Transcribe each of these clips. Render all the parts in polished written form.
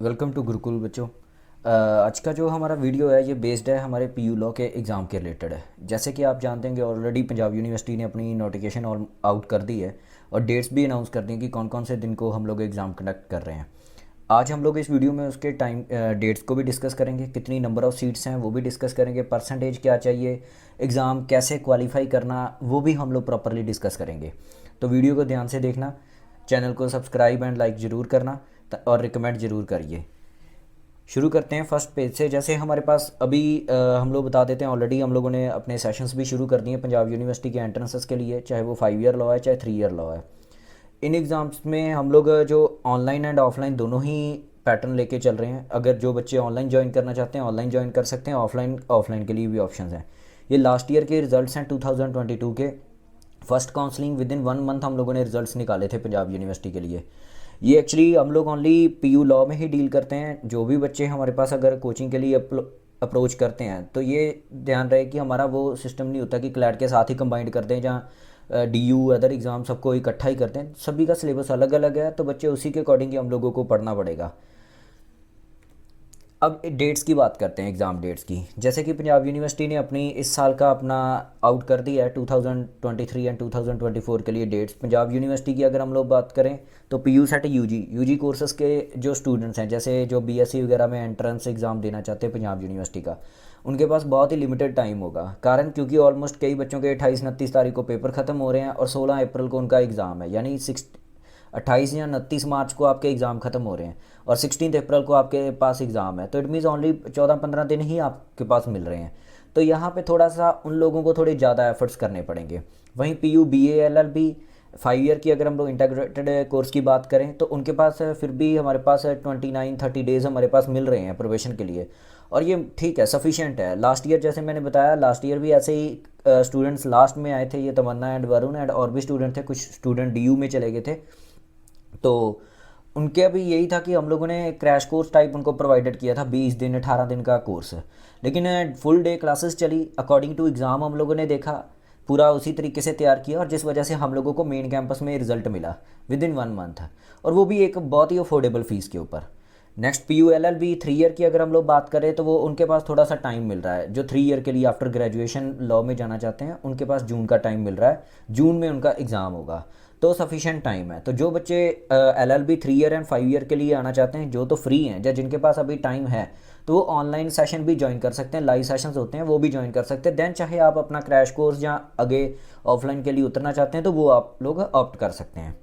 Welcome to Gurukul बच्चों। आज का जो हमारा वीडियो है ये बेस्ड है हमारे पीयू लॉ के एग्ज़ाम के रिलेटेड है। जैसे कि आप जानते हैं कि ऑलरेडी पंजाब यूनिवर्सिटी ने अपनी नोटिफिकेशन और आउट कर दी है और डेट्स भी अनाउंस कर दी हैं कि कौन कौन से दिन को हम लोग एग्ज़ाम कंडक्ट कर रहे हैं। आज हम लोग इस वीडियो में उसके टाइम डेट्स को भी डिस्कस करेंगे, कितनी नंबर ऑफ़ सीट्स हैं वो भी डिस्कस करेंगे, परसेंटेज क्या चाहिए, एग्ज़ाम कैसे क्वालिफाई करना वो भी हम लोग प्रॉपरली डिस्कस करेंगे। तो वीडियो को ध्यान से देखना, चैनल को सब्सक्राइब एंड लाइक ज़रूर करना और रिकमेंड ज़रूर करिए। शुरू करते हैं फर्स्ट पेज से। जैसे हमारे पास अभी हम लोग बता देते हैं, ऑलरेडी हम लोगों ने अपने सेशंस भी शुरू कर दिए हैं पंजाब यूनिवर्सिटी के एंट्रेंसेस के लिए, चाहे वो 5 ईयर लॉ है चाहे 3 ईयर लॉ है। इन एग्ज़ाम्स में हम लोग जो ऑनलाइन एंड ऑफलाइन दोनों ही पैटर्न लेके चल रहे हैं। अगर जो बच्चे ऑनलाइन ज्वाइन करना चाहते हैं ऑनलाइन ज्वाइन कर सकते हैं, ऑफलाइन ऑफलाइन के लिए भी ऑप्शन हैं। ये लास्ट ईयर के रिजल्ट्स हैं 2022 के। First counselling with in 1 month हम लोगों ने रिजल्ट्स निकाले थे पंजाब यूनिवर्सिटी के लिए। ये एक्चुअली हम लोग ओनली पीयू लॉ में ही डील करते हैं। जो भी बच्चे हमारे पास अगर कोचिंग के लिए अप्रोच करते हैं तो ये ध्यान रहे कि हमारा वो सिस्टम नहीं होता कि क्लैट के साथ ही कंबाइंड करते हैं, जहाँ डी यू अदर एग्ज़ाम सबको इकट्ठा ही करते हैं। सभी का सिलेबस अलग अलग है, तो बच्चे उसी के अकॉर्डिंग ही हम लोगों को पढ़ना पड़ेगा। अब डेट्स की बात करते हैं, एग्ज़ाम डेट्स की। जैसे कि पंजाब यूनिवर्सिटी ने अपनी इस साल का अपना आउट कर दिया है 2023 एंड 2024 के लिए डेट्स। पंजाब यूनिवर्सिटी की अगर हम लोग बात करें तो P U CET UG courses के जो स्टूडेंट्स हैं, जैसे जो बीएससी वगैरह में एंट्रेंस एग्ज़ाम देना चाहते हैं पंजाब यूनिवर्सिटी का, उनके पास बहुत ही लिमिटेड टाइम होगा। कारण क्योंकि ऑलमोस्ट कई बच्चों के 28-29 तारीख को पेपर ख़त्म हो रहे हैं और 16 अप्रैल को उनका एग्ज़ाम है, यानी 28 या 29 मार्च को आपके एग्ज़ाम ख़त्म हो रहे हैं और 16 अप्रैल को आपके पास एग्ज़ाम है। तो इट मीन्स ओनली 14-15 दिन ही आपके पास मिल रहे हैं। तो यहाँ पे थोड़ा सा उन लोगों को थोड़े ज़्यादा एफर्ट्स करने पड़ेंगे। वहीं P U B A L L B 5 year की अगर हम लोग इंटीग्रेटेड कोर्स की बात करें तो उनके पास फिर भी हमारे पास 29-30 डेज़ हमारे पास मिल रहे हैं प्रोबेशन के लिए, और ये ठीक है, सफिशिएंट है। लास्ट ईयर जैसे मैंने बताया, लास्ट ईयर भी ऐसे ही स्टूडेंट्स लास्ट में आए थे, ये तमन्ना एंड वरुण एंड और भी स्टूडेंट थे, कुछ स्टूडेंट डी यू में चले गए थे। तो उनके अभी यही था कि हम लोगों ने क्रैश कोर्स टाइप उनको प्रोवाइडेड किया था, 20 दिन 18 दिन का कोर्स। लेकिन फुल डे क्लासेस चली अकॉर्डिंग टू एग्ज़ाम, हम लोगों ने देखा पूरा उसी तरीके से तैयार किया, और जिस वजह से हम लोगों को मेन कैंपस में रिजल्ट मिला विद इन 1 मंथ, और वो भी एक बहुत ही अफोर्डेबल फ़ीस के ऊपर। Next P U L L B 3 year की अगर हम लोग बात करें तो वो उनके पास थोड़ा सा टाइम मिल रहा है। जो 3 ईयर के लिए आफ्टर ग्रेजुएशन लॉ में जाना चाहते हैं उनके पास जून का टाइम मिल रहा है, जून में उनका एग्ज़ाम होगा, तो सफिशेंट टाइम है। तो जो बच्चे L L B 3 year and 5 year के लिए आना चाहते हैं, जो तो फ्री हैं या जिनके पास अभी टाइम है, तो वो ऑनलाइन सेशन भी ज्वाइन कर सकते हैं, लाइव सेशंस होते हैं वो भी ज्वाइन कर सकते हैं। देन चाहे आप अपना क्रैश कोर्स या आगे ऑफलाइन के लिए उतरना चाहते हैं तो वो आप लोग ऑप्ट कर सकते हैं।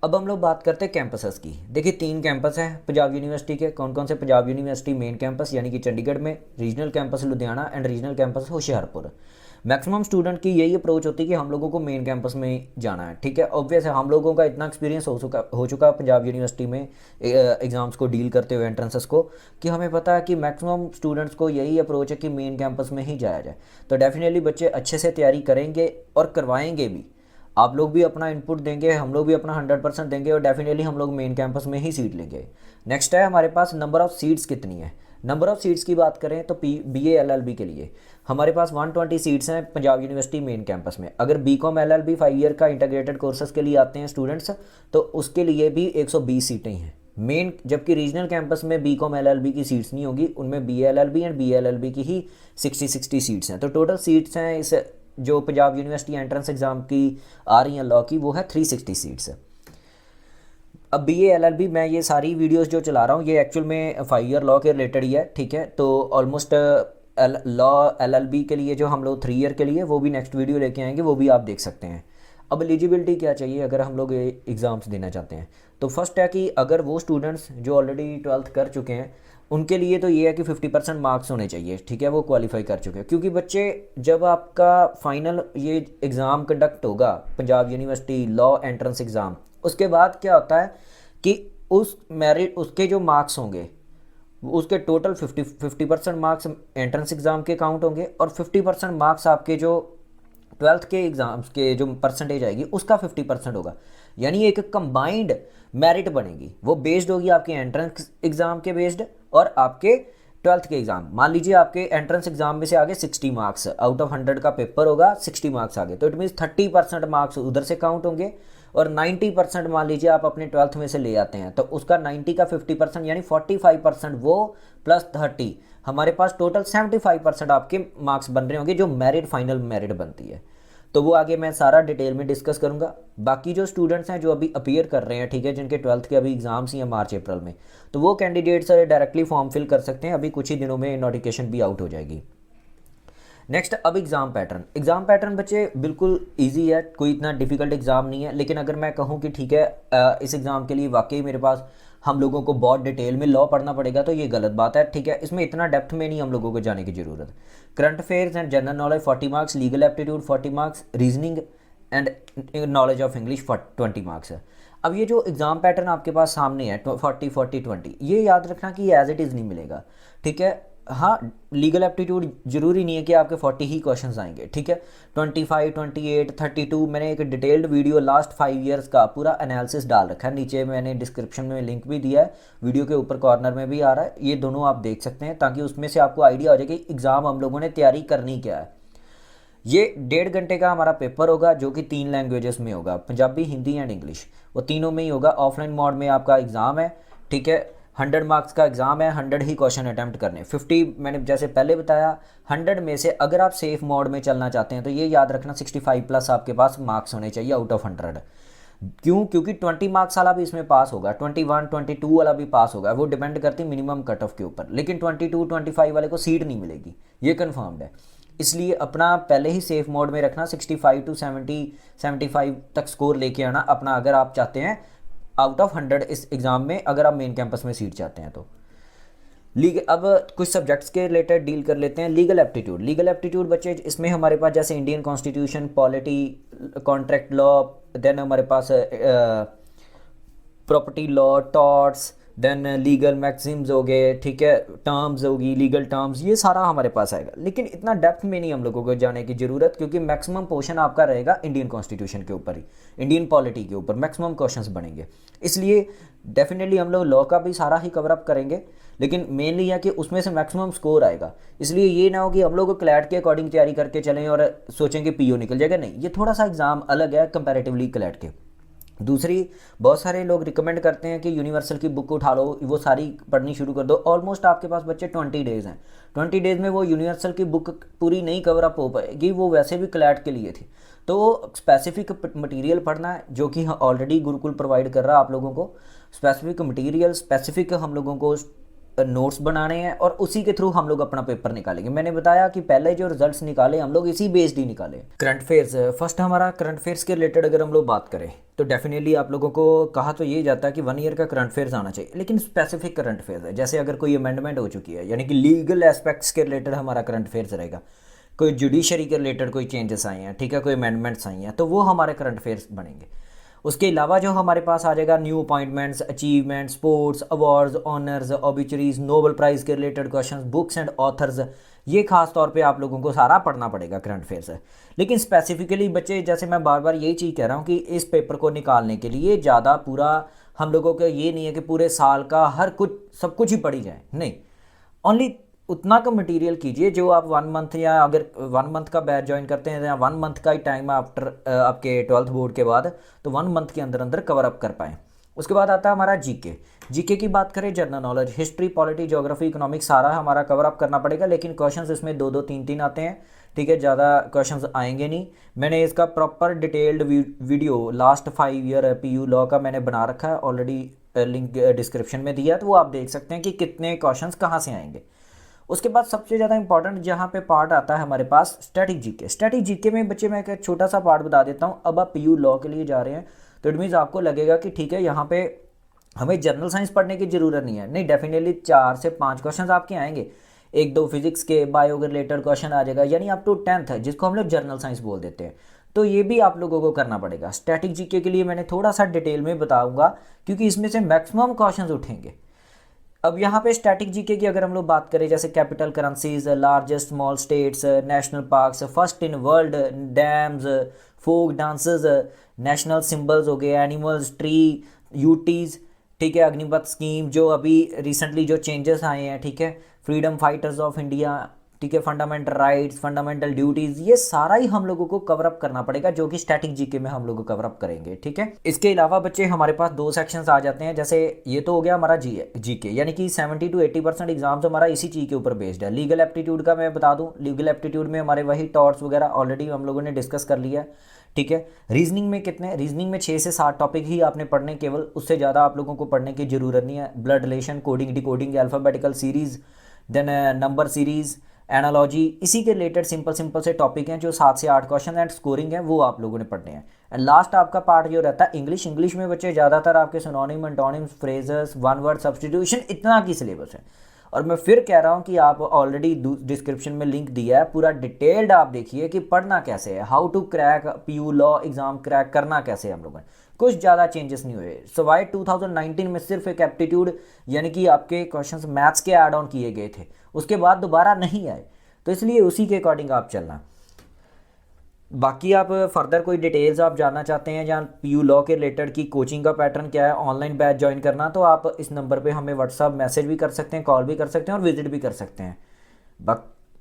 अब हम लोग बात करते हैं कैंपसेस की। देखिए 3 कैंपस हैं पंजाब यूनिवर्सिटी के। कौन कौन से? पंजाब यूनिवर्सिटी मेन कैंपस यानी कि चंडीगढ़ में, regional campus Ludhiana and regional campus Hoshiarpur. Maximum student की यही अप्रोच होती है कि हम लोगों को मेन कैंपस में जाना है। ठीक है, ऑब्वियस है, हम लोगों का इतना एक्सपीरियंस हो चुका पंजाब यूनिवर्सिटी में एग्ज़ाम्स को डील करते हुए, एंट्रेंसेस को, कि हमें पता है कि मैक्सिमम स्टूडेंट्स को यही अप्रोच है कि मेन कैंपस में ही जाया जाए। तो डेफिनेटली बच्चे अच्छे से तैयारी करेंगे और करवाएंगे भी। आप लोग भी अपना इनपुट देंगे, हम लोग भी अपना 100% देंगे, और डेफिनेटली हम लोग मेन कैंपस में ही सीट लेंगे। नेक्स्ट है हमारे पास नंबर ऑफ़ सीट्स कितनी है। नंबर ऑफ़ सीट्स की बात करें तो B A L L B के लिए हमारे पास 120 सीट्स हैं पंजाब यूनिवर्सिटी मेन कैंपस में। अगर B com L L B 5 year का इंटीग्रेटेड कोर्सेज के लिए आते हैं स्टूडेंट्स, तो उसके लिए भी 120 सीटें हैं मेन। जबकि रीजनल कैंपस में B com L L B की सीट्स नहीं होगी, उनमें B L L B and B L L B की ही 60 सीट्स हैं। तो टोटल सीट्स हैं इस जो पंजाब यूनिवर्सिटी एंट्रेंस एग्ज़ाम की आ रही हैं लॉ की, वो है 360 सीट्स। अब B A L L B, मैं ये सारी वीडियोस जो चला रहा हूँ ये एक्चुअल में 5 ईयर लॉ के रिलेटेड ही है। ठीक है, तो almost law L L B के लिए जो हम लोग 3 ईयर के लिए, वो भी नेक्स्ट वीडियो लेके आएंगे, वो भी आप देख सकते हैं। अब एलिजिबिलिटी क्या चाहिए अगर हम लोग एग्ज़ाम्स देना चाहते हैं, तो फर्स्ट है कि अगर वो स्टूडेंट्स जो ऑलरेडी 12th कर चुके हैं उनके लिए तो ये है कि 50% मार्क्स होने चाहिए। ठीक है, वो क्वालिफाई कर चुके हैं, क्योंकि बच्चे जब आपका फाइनल ये एग्ज़ाम कंडक्ट होगा Punjab university law entrance exam, उसके बाद क्या होता है कि उस मेरिट उसके जो मार्क्स होंगे उसके टोटल 50% मार्क्स एंट्रेंस एग्ज़ाम के काउंट होंगे, और 50% मार्क्स आपके जो 12th के एग्ज़ाम्स के जो परसेंटेज आएगी उसका 50% होगा। यानी एक कंबाइंड मेरिट बनेगी, वो बेस्ड होगी आपके एंट्रेंस एग्ज़ाम के बेस्ड और आपके 12th के एग्ज़ाम। मान लीजिए आपके एंट्रेंस एग्ज़ाम में से आगे 60 मार्क्स, आउट ऑफ 100 का पेपर होगा, 60 मार्क्स आगे, तो इट मीन्स 30% मार्क्स उधर से काउंट होंगे और 90% मान लीजिए आप अपने 12th में से ले आते हैं, तो उसका 90 का 50% यानी 45% वो प्लस 30 हमारे पास टोटल 75% आपके मार्क्स बन रहे होंगे, जो मेरिट फाइनल मेरिट बनती है। तो वो आगे मैं सारा डिटेल में डिस्कस करूंगा। बाकी जो स्टूडेंट्स हैं जो अभी अपीयर कर रहे हैं, ठीक है, जिनके 12th के अभी एग्जाम्स ही हैं मार्च अप्रैल में, तो वो कैंडिडेट्स डायरेक्टली फॉर्म फिल कर सकते हैं। अभी कुछ ही दिनों में नोटिफिकेशन भी आउट हो जाएगी। नेक्स्ट अब एग्ज़ाम पैटर्न बच्चे बिल्कुल इजी है, कोई इतना डिफिकल्ट एग्ज़ाम नहीं है। लेकिन अगर मैं कहूँ कि ठीक है इस एग्ज़ाम के लिए वाकई मेरे पास हम लोगों को बहुत डिटेल में लॉ पढ़ना पड़ेगा, तो ये गलत बात है। ठीक है, इसमें इतना डेप्थ में नहीं हम लोगों को जाने की ज़रूरत। Current affairs and general knowledge 40 marks, legal aptitude 40 marks, reasoning and knowledge of English 20 marks है। अब ये जो एग्ज़ाम पैटर्न आपके पास सामने है 40-40-20, ये याद रखना कि एज इट इज़ नहीं मिलेगा। ठीक है, हाँ, लीगल एप्टीट्यूड जरूरी नहीं है कि आपके 40 ही क्वेश्चंस आएंगे। ठीक है, 25, 28, 32 मैंने एक डिटेल्ड वीडियो लास्ट 5 ईयर्स का पूरा एनालिसिस डाल रखा है, नीचे मैंने डिस्क्रिप्शन में लिंक भी दिया है, वीडियो के ऊपर कॉर्नर में भी आ रहा है, ये दोनों आप देख सकते हैं, ताकि उसमें से आपको आइडिया हो जाए कि एग्ज़ाम हम लोगों ने तैयारी करनी क्या है। ये 1.5 घंटे का हमारा पेपर होगा, जो कि 3 लैंग्वेजेस में होगा, पंजाबी, हिंदी एंड इंग्लिश, वो तीनों में ही होगा। ऑफलाइन मोड में आपका एग्ज़ाम है। ठीक है, 100 मार्क्स का एग्ज़ाम है, 100 ही क्वेश्चन अटैम्प्ट करने, 50 मैंने जैसे पहले बताया। 100 में से अगर आप सेफ मोड में चलना चाहते हैं तो ये याद रखना 65 प्लस आपके पास मार्क्स होने चाहिए आउट ऑफ 100। क्यों? क्योंकि 20 मार्क्स वाला भी इसमें पास होगा, 21, 22 वाला भी पास होगा, वो डिपेंड करती है मिनिमम कट ऑफ के ऊपर। लेकिन 22, 25 वाले को सीट नहीं मिलेगी, ये कन्फर्म्ड है। इसलिए अपना पहले ही सेफ मोड में रखना, 65 to 70, 75 तक स्कोर लेके आना अपना, अगर आप चाहते हैं आउट ऑफ 100 इस एग्ज़ाम में, अगर आप मेन कैंपस में सीट चाहते हैं तो। अब कुछ सब्जेक्ट्स के रिलेटेड डील कर लेते हैं। लीगल एप्टीट्यूड बच्चे, इसमें हमारे पास जैसे Indian constitution, polity, contract law, then हमारे पास property law, torts, then legal maxims हो गए, ठीक है, टर्म्स होगी, लीगल टर्म्स, ये सारा हमारे पास आएगा। लेकिन इतना डेप्थ में नहीं हम लोगों को जाने की ज़रूरत, क्योंकि मैक्सिमम पोर्शन आपका रहेगा इंडियन कॉन्स्टिट्यूशन के ऊपर ही, इंडियन पॉलिटी के ऊपर मैक्सिमम क्वेश्चंस बनेंगे। इसलिए डेफिनेटली हम लोग लॉ का भी सारा ही कवर अप करेंगे, लेकिन मेनली है कि उसमें से मैक्सिमम स्कोर आएगा। इसलिए ये ना हो कि हम लोग क्लैट के अकॉर्डिंग तैयारी करके चलें और सोचें कि पीओ निकल जाएगा, नहीं, ये थोड़ा सा एग्ज़ाम अलग है कंपैरेटिवली क्लैट के। दूसरी, बहुत सारे लोग रिकमेंड करते हैं कि यूनिवर्सल की बुक उठा लो, वो सारी पढ़नी शुरू कर दो। ऑलमोस्ट आपके पास बच्चे 20 डेज़ हैं, 20 डेज़ में वो यूनिवर्सल की बुक पूरी नहीं कवर अप हो पाएगी, वो वैसे भी क्लैट के लिए थी। तो स्पेसिफिक मटेरियल पढ़ना है, जो कि ऑलरेडी गुरुकुल प्रोवाइड कर रहा है आप लोगों को। स्पेसिफिक मटेरियल, स्पेसिफिक हम लोगों को नोट्स बनाने हैं, और उसी के थ्रू हम लोग अपना पेपर निकालेंगे। मैंने बताया कि पहले जो रिजल्ट्स निकाले हम लोग इसी बेस्ड ही निकाले। करंट अफेयर्स, फर्स्ट हमारा करंट अफेयर्स के रिलेटेड अगर हम लोग बात करें तो डेफिनेटली आप लोगों को कहा तो ये जाता है कि 1 ईयर का करंट अफेयर्स आना चाहिए, लेकिन स्पेसिफिक करंट अफेयर्स है। जैसे अगर कोई अमेंडमेंट हो चुकी है, यानी कि लीगल एस्पेक्ट्स के रिलेटेड हमारा करंट अफेयर्स रहेगा, कोई जुडिशरी के रिलेटेड कोई चेंजेस आए हैं, ठीक है, कोई अमेंडमेंट्स आई हैं, तो वो हमारे करंट अफेयर्स बनेंगे। उसके अलावा जो हमारे पास आ जाएगा new appointments, achievement, sports, awards, honours, obituaries, Nobel prize के related questions, books and authors, ये खास तौर पे आप लोगों को सारा पढ़ना पड़ेगा करंट अफेयर्स है। लेकिन स्पेसिफिकली बच्चे, जैसे मैं बार बार यही चीज़ कह रहा हूँ कि इस पेपर को निकालने के लिए ज़्यादा पूरा हम लोगों का ये नहीं है कि पूरे साल का हर कुछ सब कुछ ही पढ़ी जाए, नहीं, ओनली उतना का मटेरियल कीजिए जो आप 1 मंथ, या अगर 1 मंथ का बैच ज्वाइन करते हैं या 1 मंथ का ही टाइम आफ्टर आपके 12th बोर्ड के बाद, तो 1 मंथ के अंदर अंदर कवर अप कर पाएँ। उसके बाद आता है हमारा जीके की बात करें, general knowledge, history, polity, geography, economics, सारा हमारा कवर अप करना पड़ेगा। लेकिन क्वेश्चंस इसमें 2-2, 3-3 आते हैं, ठीक है, ज़्यादा क्वेश्चंस आएंगे नहीं। मैंने इसका proper detailed video last 5 year PU law का मैंने बना रखा है, ऑलरेडी लिंक डिस्क्रिप्शन में दिया है, तो वो आप देख सकते हैं कि कितने क्वेश्चंस कहाँ से आएंगे। उसके बाद सबसे ज़्यादा इंपॉर्टेंट जहाँ पे पार्ट आता है हमारे पास स्टैटिक जीके में बच्चे मैं एक छोटा सा पार्ट बता देता हूँ। अब आप पीयू लॉ के लिए जा रहे हैं तो इट मीन्स आपको लगेगा कि ठीक है यहाँ पे हमें जनरल साइंस पढ़ने की ज़रूरत नहीं है, नहीं, डेफिनेटली 4 से 5 क्वेश्चन आपके आएंगे, 1-2 फिजिक्स के, बायो के रिलेटेड क्वेश्चन आ जाएगा, यानी अप टू 10th है, जिसको हम लोग जनरल साइंस बोल देते हैं। तो ये भी आप लोगों को करना पड़ेगा। स्टैटिक जीके के लिए मैंने थोड़ा सा डिटेल में बताऊँगा, क्योंकि इसमें से मैक्सिमम क्वेश्चन उठेंगे। अब यहाँ पे स्टैटिक जीके की अगर हम लोग बात करें, जैसे capital currencies, largest small states, national parks, first in world, dams, folk dances, national symbols हो गए, एनिमल्स, ट्री, यूटीज़, ठीक है, अग्निपथ स्कीम, जो अभी रिसेंटली जो चेंजेस आए हैं, ठीक है, फ्रीडम फाइटर्स ऑफ इंडिया, ठीक है, फंडामेंटल राइट्स, फंडामेंटल ड्यूटीज़, ये सारा ही हम लोगों को कवर अप करना पड़ेगा, जो कि स्टैटिक जीके में हम लोग कवर अप करेंगे। ठीक है, इसके अलावा बच्चे हमारे पास दो सेक्शंस आ जाते हैं। जैसे ये तो हो गया हमारा जीके, यानी कि 70 to 80% एग्जाम्स हमारा इसी चीज़ के ऊपर बेस्ड है। लीगल एप्टीट्यूड का मैं बता दूं, लीगल एप्टीट्यूड में हमारे वही टॉर्ट्स वगैरह ऑलरेडी हम लोगों ने डिस्कस कर लिया है। ठीक है, रीजनिंग में कितने, रीजनिंग में 6 से 7 टॉपिक ही आपने पढ़ने, केवल उससे ज़्यादा आप लोगों को पढ़ने की ज़रूरत नहीं है। Blood relation, coding decoding, alphabetical series, then number series, analogy, इसी के रिलेटेड सिंपल सिंपल से टॉपिक हैं जो 7 से 8 क्वेश्चन एंड स्कोरिंग है, वो आप लोगों ने पढ़ने हैं। एंड लास्ट आपका पार्ट जो रहता है इंग्लिश। इंग्लिश में बच्चे ज़्यादातर आपके synonym, antonyms, phrases, one word substitution, इतना की सिलेबस है। और मैं फिर कह रहा हूँ कि आप ऑलरेडी डिस्क्रिप्शन में लिंक दिया है, पूरा डिटेल्ड आप देखिए कि पढ़ना कैसे है, how to crack PU law exam crack करना कैसे है हम लोगों ने। कुछ ज़्यादा चेंजेस नहीं हुए, सवाए 2019 में सिर्फ एक एप्टीट्यूड यानी कि आपके क्वेश्चंस मैथ्स के ऐड ऑन किए गए थे, उसके बाद दोबारा नहीं आए, तो इसलिए उसी के अकॉर्डिंग आप चलना। बाकी आप फर्दर कोई डिटेल्स आप जानना चाहते हैं या पीयू लॉ के रिलेटेड की कोचिंग का पैटर्न क्या है, ऑनलाइन बैच ज्वाइन करना, तो आप इस नंबर पे हमें व्हाट्सअप मैसेज भी कर सकते हैं, कॉल भी कर सकते हैं और विजिट भी कर सकते हैं।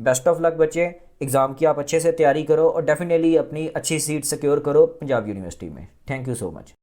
बेस्ट ऑफ लक बच्चे, एग्ज़ाम की आप अच्छे से तैयारी करो और डेफिनेटली अपनी अच्छी सीट सिक्योर करो पंजाब यूनिवर्सिटी में। Thank you so much.